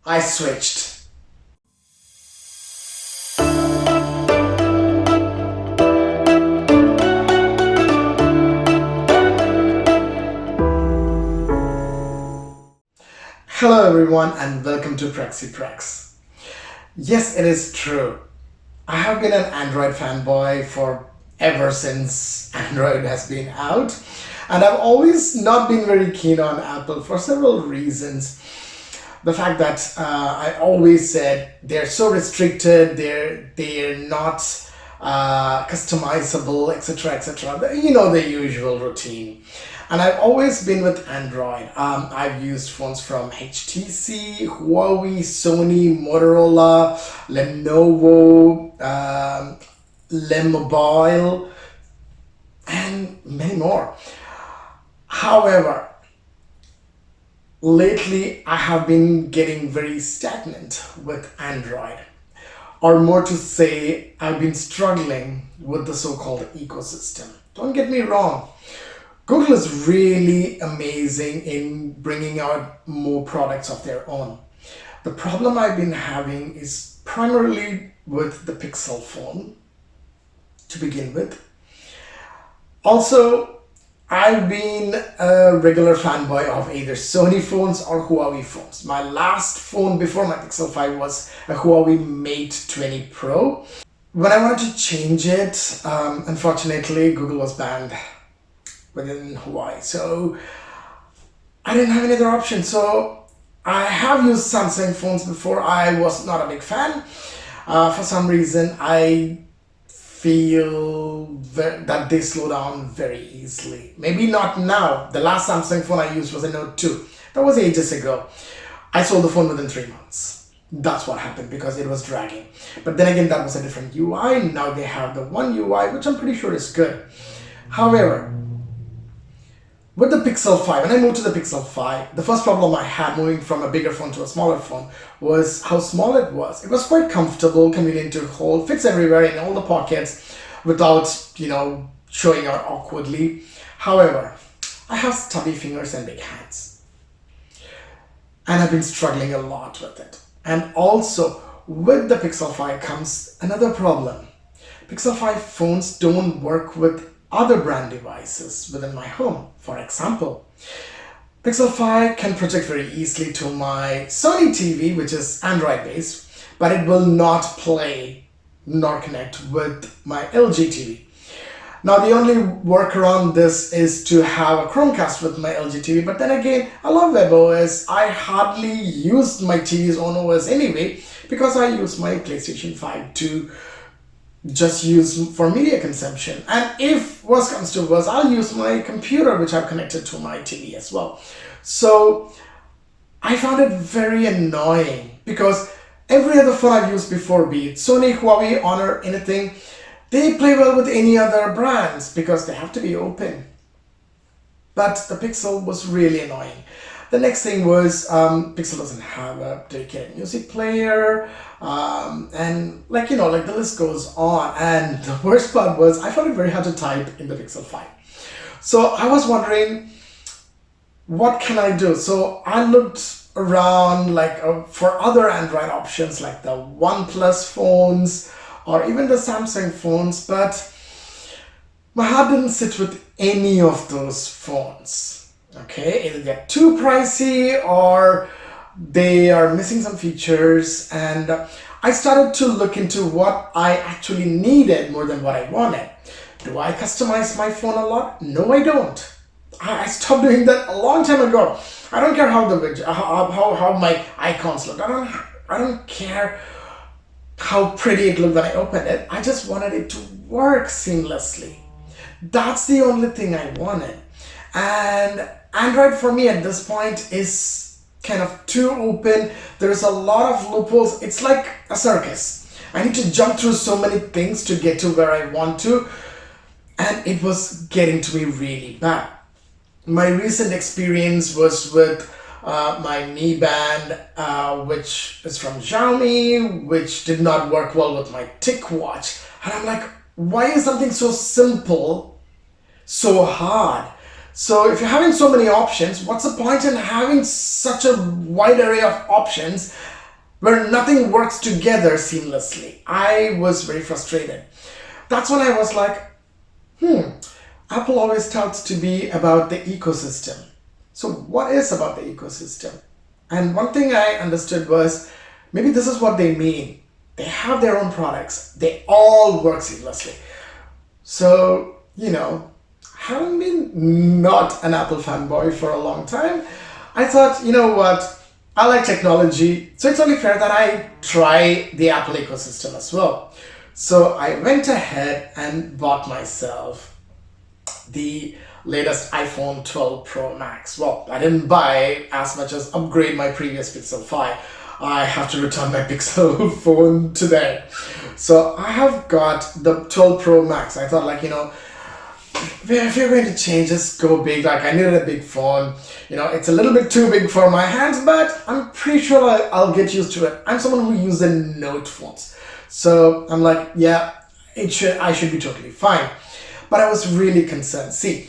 I switched. Hello everyone and welcome to Prexy Prex. Yes, it is true. I have been an Android fanboy for ever since Android has been out, and I've always not been very keen on Apple for several reasons. The fact that I always said they're so restricted, they're not customizable, etc., etc. You know, the usual routine. And I've always been with Android. I've used phones from HTC, Huawei, Sony, Motorola, Lenovo, Lemobile, and many more. However, lately I have been getting very stagnant with Android. Or more to say, I've been struggling with the so-called ecosystem. Don't get me wrong. Google is really amazing in bringing out more products of their own. The problem I've been having is primarily with the Pixel phone to begin with. Also, I've been a regular fanboy of either Sony phones or Huawei phones. My last phone before my Pixel 5 was a Huawei Mate 20 Pro. When I wanted to change it, unfortunately, Google was banned within Hawaii, so I didn't have any other option. So I have used Samsung phones before. I was not a big fan. For some reason, I feel that they slow down very easily. Maybe not now. The last Samsung phone I used was a Note 2. That was ages ago. I sold the phone within 3 months. That's what happened because it was dragging. But then again, that was a different UI. Now they have the one UI, which I'm pretty sure is good. However, with the Pixel 5, when I moved to the Pixel 5, the first problem I had moving from a bigger phone to a smaller phone was how small it was. It was quite comfortable, convenient to hold, fits everywhere in all the pockets without, showing out awkwardly. However, I have stubby fingers and big hands. And I've been struggling a lot with it. And also, with the Pixel 5 comes another problem. Pixel 5 phones don't work with other brand devices within my home. For example, Pixel 5 can project very easily to my Sony TV, which is Android based, but it will not play nor connect with my LG TV. Now the only workaround this is to have a Chromecast with my LG TV, but then again, I love WebOS. I hardly use my TV's own OS anyway because I use my PlayStation 5 to just use for media consumption, and if worse comes to worse, I'll use my computer which I've connected to my TV as well. So I found it very annoying because every other phone I've used before, be it Sony, Huawei, Honor, anything, they play well with any other brands because they have to be open. But the Pixel was really annoying. The next thing was Pixel doesn't have a dedicated music player, and the list goes on. And the worst part was I found it very hard to type in the Pixel 5. So I was wondering, what can I do? So I looked around for other Android options like the OnePlus phones or even the Samsung phones, but my heart didn't sit with any of those phones. Okay, either they're too pricey or they are missing some features, and I started to look into what I actually needed more than what I wanted. Do I customize my phone a lot? No, I don't. I stopped doing that a long time ago. I don't care how the widget, how my icons look. I don't care how pretty it looked when I opened it. I just wanted it to work seamlessly. That's the only thing I wanted. And Android for me at this point is kind of too open. There's a lot of loopholes. It's like a circus. I need to jump through so many things to get to where I want to, and it was getting to me really bad. My recent experience was with my Mi Band, which is from Xiaomi, which did not work well with my TicWatch. And I'm like, why is something so simple so hard? So if you're having so many options, what's the point in having such a wide array of options where nothing works together seamlessly? I was very frustrated. That's when I was like, Apple always touts to be about the ecosystem. So what is about the ecosystem? And one thing I understood was maybe this is what they mean. They have their own products. They all work seamlessly. So, having been not an Apple fanboy for a long time, I thought, you know what? I like technology, so it's only fair that I try the Apple ecosystem as well. So I went ahead and bought myself the latest iPhone 12 Pro Max. Well, I didn't buy as much as upgrade my previous Pixel 5. I have to return my Pixel phone today. So I have got the 12 Pro Max. I thought if you're going to change, just go big. Like I needed a big phone. It's a little bit too big for my hands, but I'm pretty sure I'll get used to it. I'm someone who uses Note phones. So I'm like, yeah, I should be totally fine. But I was really concerned. See,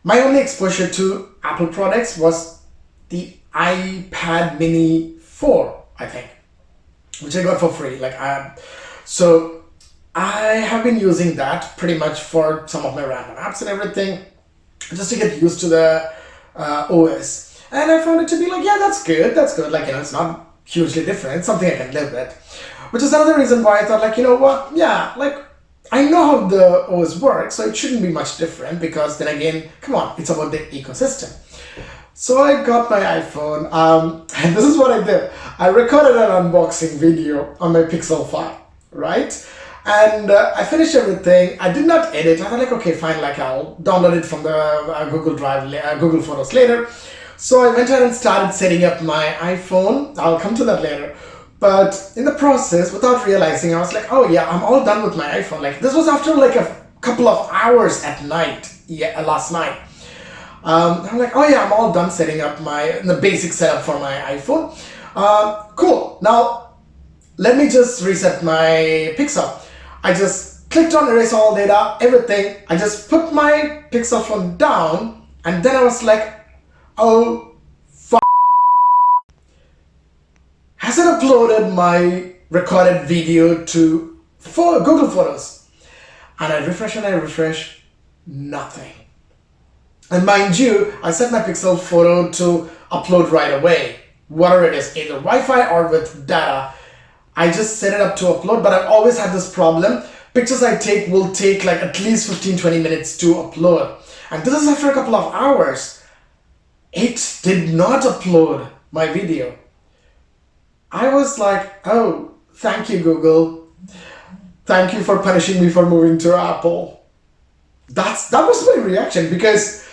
my only exposure to Apple products was the iPad Mini 4, I think, which I got for free. So I have been using that pretty much for some of my random apps and everything, just to get used to the OS. And I found it to be like, yeah, that's good. It's not hugely different. It's something I can live with. Which is another reason why I thought, you know what? Yeah, I know how the OS works, so it shouldn't be much different because then again, come on, it's about the ecosystem. So I got my iPhone, and this is what I did. I recorded an unboxing video on my Pixel 5, right? And I finished everything. I did not edit. I thought okay, fine, I'll download it from the Google Drive, Google Photos later. So I went ahead and started setting up my iPhone. I'll come to that later. But in the process, without realizing, I was like, oh yeah, I'm all done with my iPhone. This was after a couple of hours at night, last night. I'm like, oh yeah, I'm all done setting up the basic setup for my iPhone. Cool. Now, let me just reset my Pixel. I just clicked on erase all data, everything. I just put my Pixel phone down, and then I was like, oh, has it uploaded my recorded video to Google Photos? And I refresh, nothing. And mind you, I set my Pixel photo to upload right away, whatever it is, either Wi-Fi or with data. I just set it up to upload, but I've always had this problem. Pictures I take will take at least 15-20 minutes to upload. And this is after a couple of hours. It did not upload my video. I was like, oh, thank you, Google. Thank you for punishing me for moving to Apple. That was my reaction because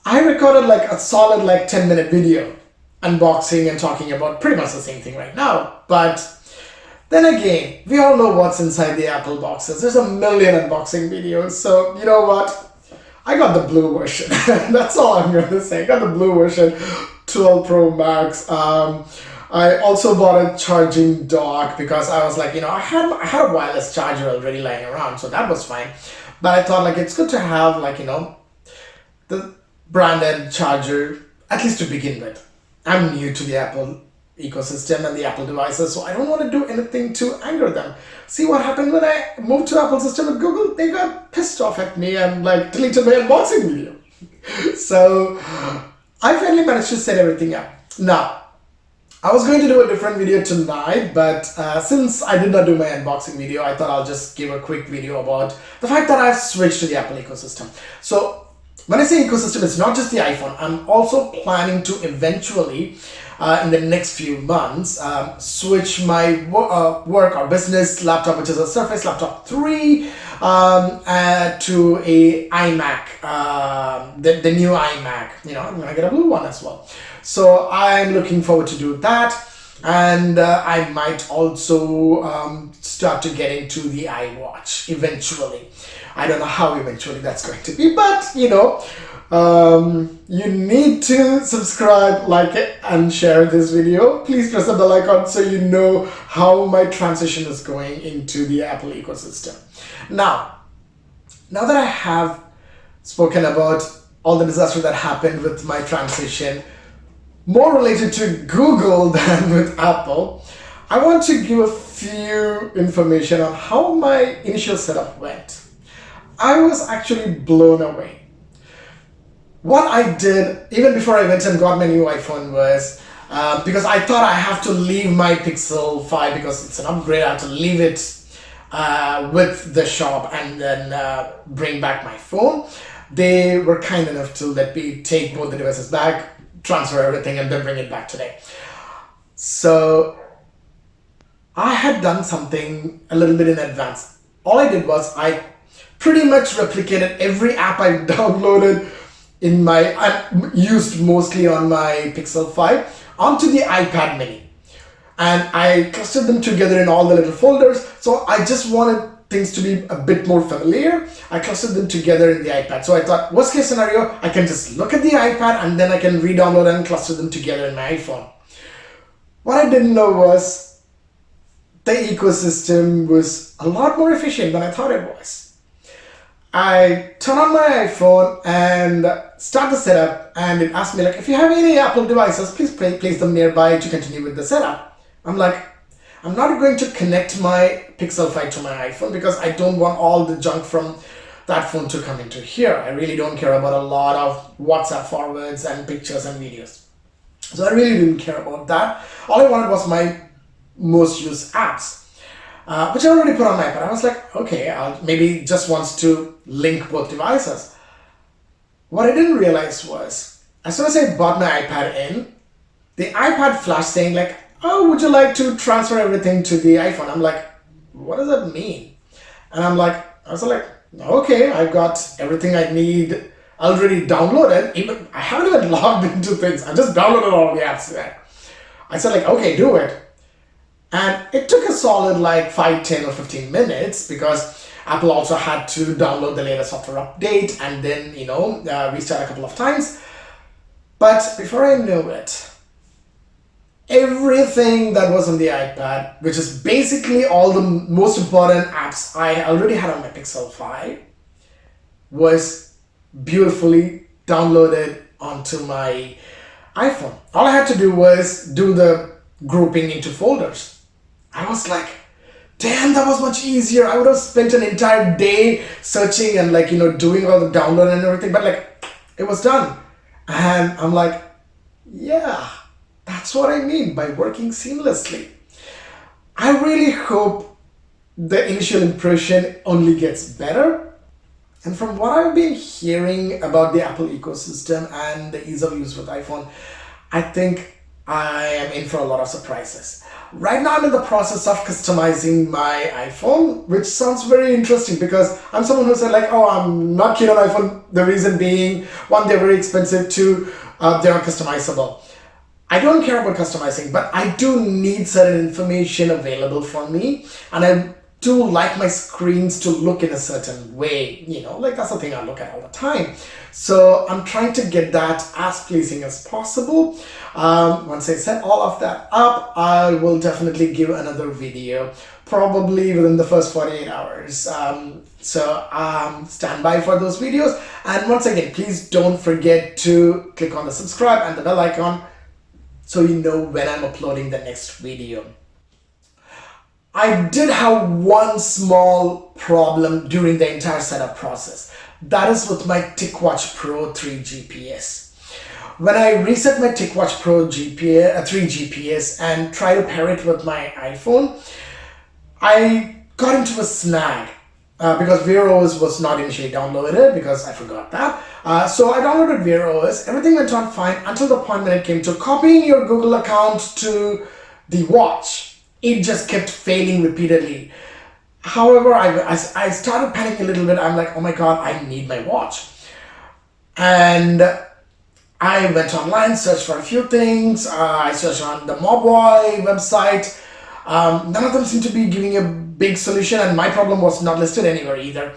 I recorded a solid 10-minute video unboxing and talking about pretty much the same thing right now. But then again, we all know what's inside the Apple boxes. There's a million unboxing videos. So you know what? I got the blue version. That's all I'm going to say. I got the blue version, 12 Pro Max. I also bought a charging dock because I was like, I had a wireless charger already lying around, so that was fine. But I thought it's good to have the branded charger, at least to begin with. I'm new to the Apple ecosystem and the Apple devices, so I don't want to do anything to anger them. See what happened when I moved to Apple system with Google? They got pissed off at me and deleted my unboxing video. So I finally managed to set everything up. Now, I was going to do a different video tonight, but since I did not do my unboxing video, I thought I'll just give a quick video about the fact that I've switched to the Apple ecosystem. So when I say ecosystem, it's not just the iPhone. I'm also planning to eventually, in the next few months, switch my work or business laptop, which is a Surface Laptop 3, to a iMac, the new iMac. I'm going to get a blue one as well. So I'm looking forward to do that, and I might also start to get into the iWatch eventually. I don't know how eventually that's going to be, but you need to subscribe, like it, and share this video. Please press the bell icon so you know how my transition is going into the Apple ecosystem. Now that I have spoken about all the disaster that happened with my transition, more related to Google than with Apple, I want to give a few information on how my initial setup went. I was actually blown away. What I did, even before I went and got my new iPhone, was because I thought I have to leave my Pixel 5 because it's an upgrade, I have to leave it with the shop and then bring back my phone. They were kind enough to let me take both the devices back, transfer everything, and then bring it back today. So I had done something a little bit in advance. All I did was I pretty much replicated every app I downloaded in my, I used mostly on my Pixel 5 onto the iPad mini. And I clustered them together in all the little folders. So I just wanted things to be a bit more familiar. I clustered them together in the iPad. So I thought, worst case scenario, I can just look at the iPad and then I can re-download and cluster them together in my iPhone. What I didn't know was the ecosystem was a lot more efficient than I thought it was. I turn on my iPhone and start the setup, and it asked me like, if you have any Apple devices, please place them nearby to continue with the setup. I'm like, I'm not going to connect my Pixel 5 to my iPhone because I don't want all the junk from that phone to come into here. I really don't care about a lot of WhatsApp forwards and pictures and videos. So I really didn't care about that. All I wanted was my most used apps, which I already put on my iPad. I was like, okay, maybe it just wants to link both devices. What I didn't realize was, as soon as I bought my iPad in, the iPad flashed saying like, oh, would you like to transfer everything to the iPhone? I'm like, what does that mean? And I was like, okay, I've got everything I need already downloaded. Even I haven't even logged into things. I just downloaded all the apps there. I said like, okay, do it. And it took a solid like 5, 10 or 15 minutes because Apple also had to download the latest software update and then, restart a couple of times. But before I knew it, everything that was on the iPad, which is basically all the most important apps I already had on my Pixel 5, was beautifully downloaded onto my iPhone. All I had to do was do the grouping into folders. I was like, damn, that was much easier. I would have spent an entire day searching and doing all the download and everything, but it was done. And I'm like, yeah, that's what I mean by working seamlessly. I really hope the initial impression only gets better. And from what I've been hearing about the Apple ecosystem and the ease of use with iPhone, I think I am in for a lot of surprises. Right now I'm in the process of customizing my iPhone, which sounds very interesting because I'm someone who said like, oh, I'm not keen on iPhone. The reason being, one, they're very expensive, two, they're not customizable. I don't care about customizing, but I do need certain information available for me, and I do like my screens to look in a certain way, that's the thing I look at all the time. So I'm trying to get that as pleasing as possible. Once I set all of that up, I will definitely give another video, probably within the first 48 hours. So stand by for those videos. And once again, please don't forget to click on the subscribe and the bell icon so you know when I'm uploading the next video. I did have one small problem during the entire setup process. That is with my TicWatch Pro 3 GPS. When I reset my TicWatch Pro 3 GPS and try to pair it with my iPhone, I got into a snag because Wear OS was not initially downloaded because I forgot that. So I downloaded Wear OS. Everything went on fine until the point when it came to copying your Google account to the watch. It just kept failing repeatedly. However, I started panicking a little bit. I'm like, oh my God, I need my watch. And I went online, searched for a few things. I searched on the Mobile website. None of them seemed to be giving a big solution, and my problem was not listed anywhere either.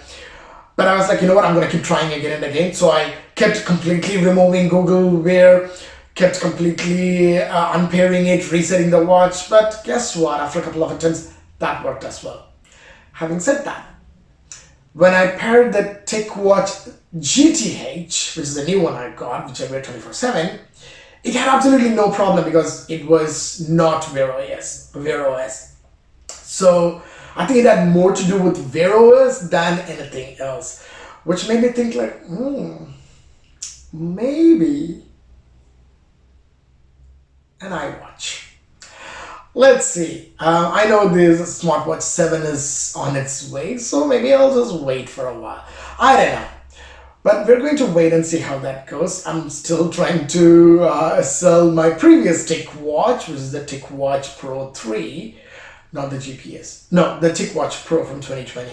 But I was like, you know what, I'm going to keep trying again and again. So I kept completely removing Google Wear, kept completely unpairing it, resetting the watch. But guess what? After a couple of attempts, that worked as well. Having said that, When I paired the TicWatch GTH, which is the new one I got, which I wear 24/7, it had absolutely no problem because it was not Wear OS. So I think it had more to do with Wear OS than anything else, which made me think like, maybe an iWatch. Let's see. I know this smartwatch 7 is on its way, so maybe I'll just wait for a while. I don't know. But we're going to wait and see how that goes. I'm still trying to sell my previous TicWatch, which is the TicWatch Pro 3, not the GPS. No, the TicWatch Pro from 2020.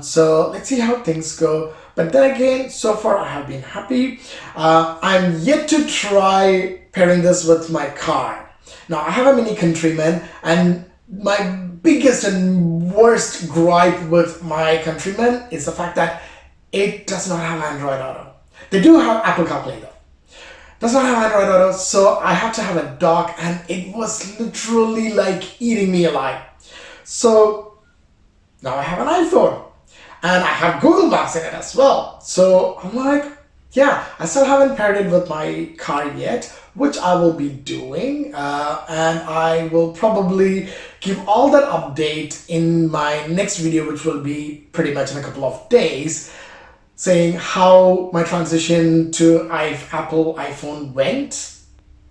So let's see how things go. But then again, so far I have been happy. I'm yet to try pairing this with my car. Now I have a Mini Countryman, and my biggest and worst gripe with my Countryman is the fact that it does not have Android Auto. They do have Apple CarPlay though. Does not have Android Auto, so I have to have a dock, and it was literally like eating me alive. So now I have an iPhone, and I have Google Maps in it as well. So I'm like, yeah, I still haven't paired it with my car yet, which I will be doing, and I will probably give all that update in my next video, which will be pretty much in a couple of days, saying how my transition to Apple iPhone went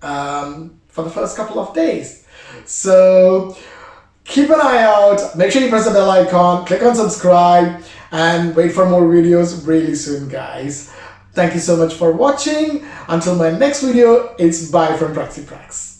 for the first couple of days. So keep an eye out, make sure you press the bell icon, click on subscribe, and wait for more videos really soon, guys. Thank you so much for watching. Until my next video, it's bye from Praxi Prax.